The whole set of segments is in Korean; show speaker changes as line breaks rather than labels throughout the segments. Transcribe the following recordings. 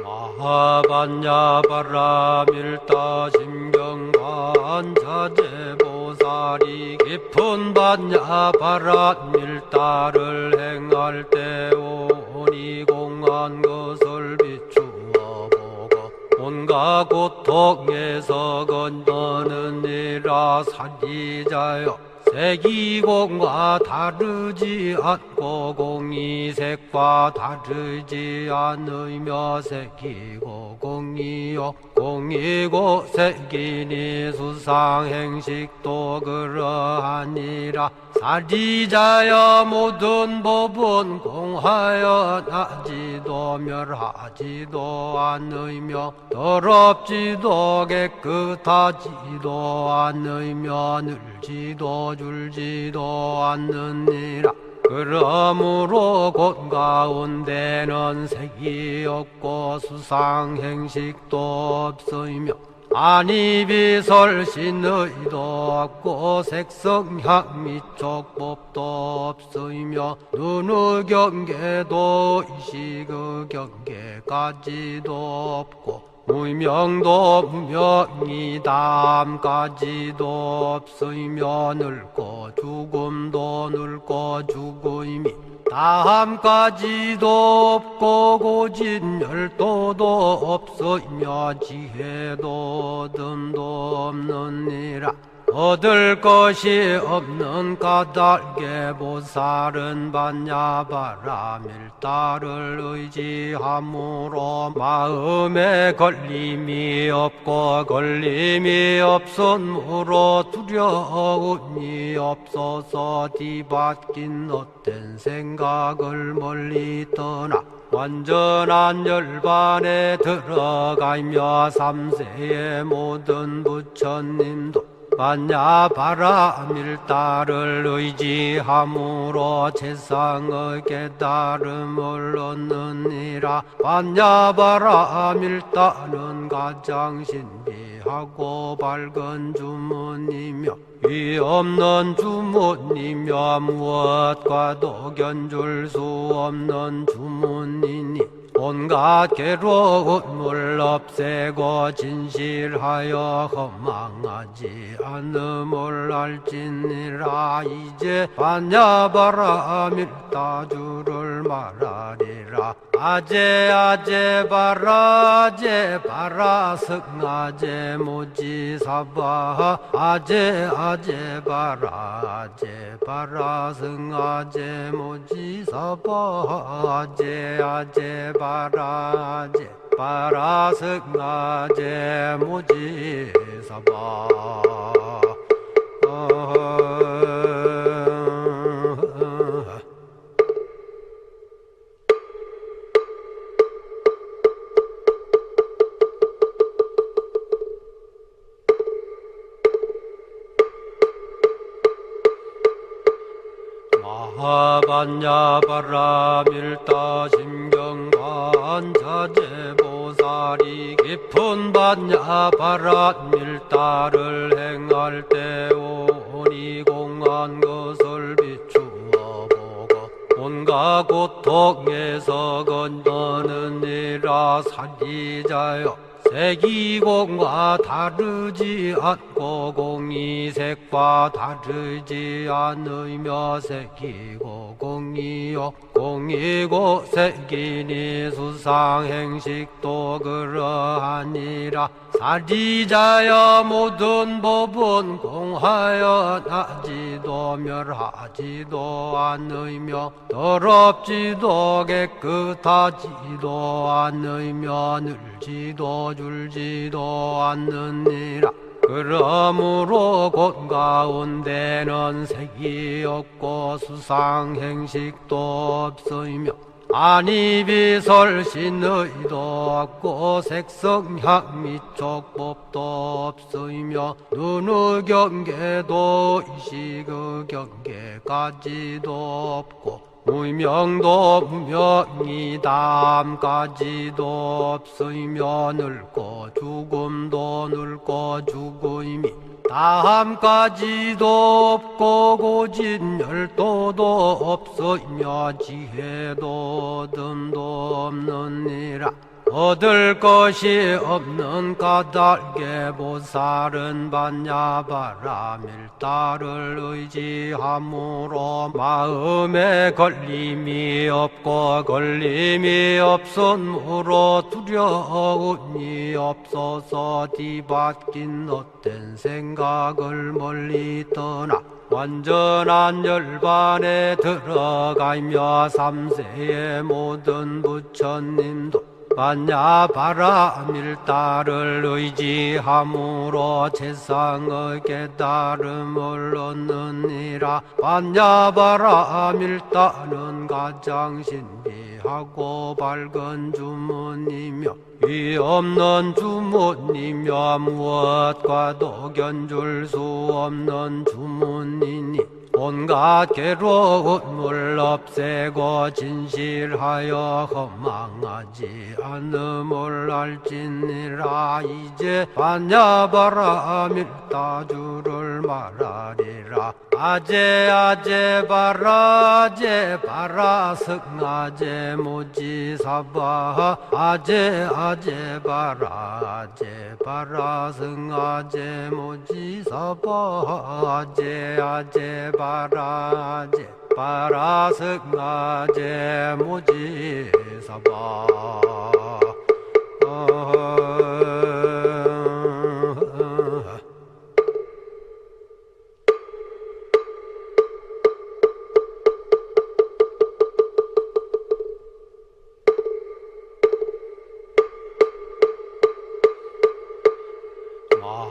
마하반야바라밀다 심경반자재보살이 깊은 반야바라밀다를 행할 때 오니 공한 것을 비추어 보고 온갖 고통에서 건너느니라. 사리자여, 색이공과 다르지 않고 공이색과 다르지 않으며 색이고 공이요 공이고 색이니 수상행식도 그러하니라. 사리자여, 모든 법은 공하여 나지도 멸하지도 않으며 더럽지도 깨끗하지도 않으며 늘지도 줄지도 않느니라. 그러므로 곳 가운데는 색이 없고 수상행식도 없으며 안이비설신의도 없고 색성향미촉법도 없으며 눈의 경계도 이식의 경계까지도 없고 무명도 무명이 다함까지도 없으며 늙고 죽음도 늙고 죽음이 다함까지도 없고 고진열도도 없으며 지혜도 듬도 없느니라. 얻을 것이 없는 까닭에 보살은 반야바라밀다를 의지함으로 마음에 걸림이 없고 걸림이 없으므로 두려움이 없어서 뒤바뀐 헛된 생각을 멀리 떠나 완전한 열반에 들어가며 삼세의 모든 부처님도 반야바라밀다를 의지함으로 세상의 깨달음을 얻느니라. 반야바라밀다는 가장 신비하고 밝은 주문이며 위없는 주문이며 무엇과도 견줄 수 없는 주문이니 온갖 괴로움을 없애고 진실하여 허망하지 않음을 알지니라. 이제 반야바라밀다주를 말하리라. 아제 아제 바라 아제 바라 승아제 모지사바 아제 아제 바라 아제 바라 승아제 모지사바 아제 아제 바라 아제 바라 승아제 모지사바 마하반야바라밀다 심경반자재보살이 깊은 반야바라밀다를 행할 때 오니 공한 것을 비추어 보고 온갖 고통에서 건너느니라. 사리자여, 색이공과 다르지 않고 공이색과 다르지 않으며 색이고 공이요 공이고 색이니 수상행식도 그러하니라. 사리자여, 모든 법은 공하여 나지도 멸하지도 않으며 더럽지도 깨끗하지도 않으며 늘지도 줄지도 않느니라. 그러므로 곳 가운데는 색이 없고 수상행식도 없으며 안이비설신의도 없고 색성향미촉법도 없으며 눈의 경계도 이식의 경계까지도 없고 무명도 무명이 다함까지도 없으며 늙고 죽음도 늙고 죽음이 다함까지도 없고 고진열도도 없으며 지혜도 듬도 없느니라. 얻을 것이 없는 까닭에 보살은 반야바라 밀다를 의지함으로 마음에 걸림이 없고 걸림이 없으므로 두려움이 없어서 뒤바뀐 헛된 생각을 멀리 떠나 완전한 열반에 들어가며 삼세의 모든 부처님도 반야바라 밀다를 의지함으로 세상의 깨달음을 얻느니라. 반야바라 밀다는 가장 신비하고 밝은 주문이며 위 없는 주문이며 무엇과도 견줄 수 없는 주문이니 온갖 괴로움을 없애고 진실하여 허망하지 않음을 알지니라. 이제 반야바라 밀다주를 말하리라. 아제 아제 바라 제 바라 승아제 모지사바 아제 아제 바라 제 바라 승아제 모지사바 아제 아제 바라 제 바라 승아제 모지사바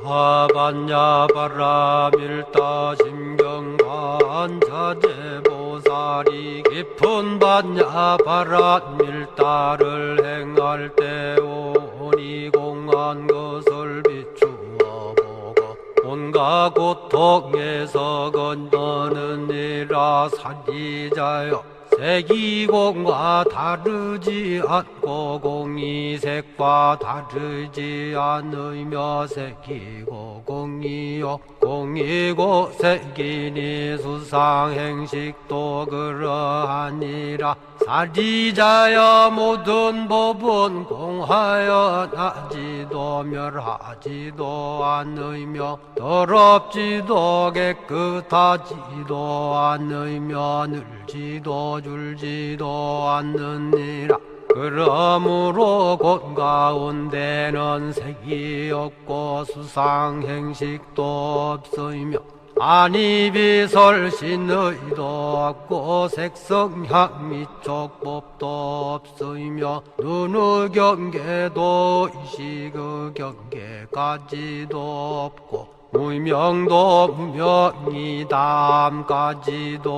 마하반야바라 밀다 심경반자제보살이 깊은 반야바라 밀다를 행할 때 오니 공한 것을 비추어 보고 온갖 고통에서 건너느니라. 사기자여 색이공과 다르지 않고 공이색과 다르지 않으며 색이고 공이요 공이고 색이니 수상행식도 그러하니라. 사리자여 모든 법은 공하여 나지도 멸하지도 않으며 더럽지도 깨끗하지도 않으며 늘지도 줄지도 않느니라. 그러므로 곳 가운데는 색이 없고 수상행식도 없으며 안이비설신의도 없고 색성향미촉법도 없으며 눈의 경계도 의식의 경계까지도 없고 무명도 무명이 담까지도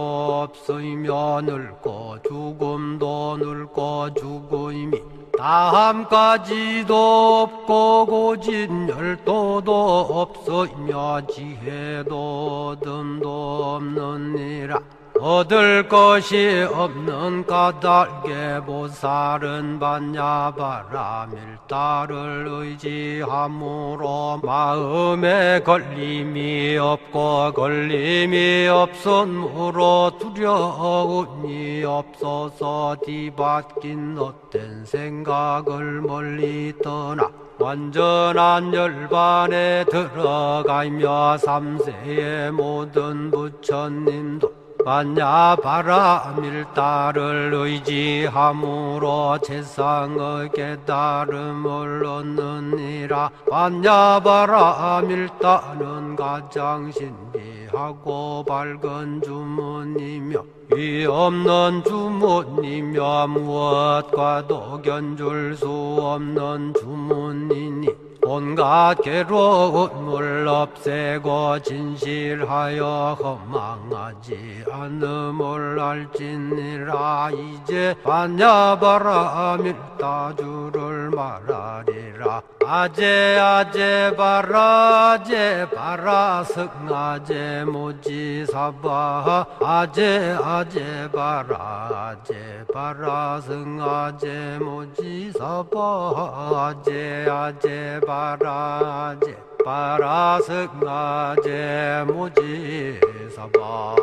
없으며 늙고 죽음도 늙고 죽음이 다함까지도 없고 고진 열도도 없으며 지혜도 얻음도 없느니라. 얻을 것이 없는 까닭에 보살은 반야바라 밀다를 의지함으로 마음에 걸림이 없고 걸림이 없으므로 두려움이 없어서 뒤바뀐 헛된 생각을 멀리 떠나 완전한 열반에 들어가며 삼세의 모든 부처님도 반야바라 밀다를 의지함으로 세상의 깨달음을 얻느니라. 반야바라 밀다는 가장 신비하고 밝은 주문이며 위 없는 주문이며 무엇과도 견줄 수 없는 주문이니 온갖 괴로움을 없애고 진실하여 허망하지 않음을 알지니라. 이제 반야바라 밀다주를 말하리라. 아제 아제 바라 제 바라 승아제 모지사바 아제 아제 바라 제 바라 승아제 모지사바 아제 아제 바라 제 바라 승아제 모지사바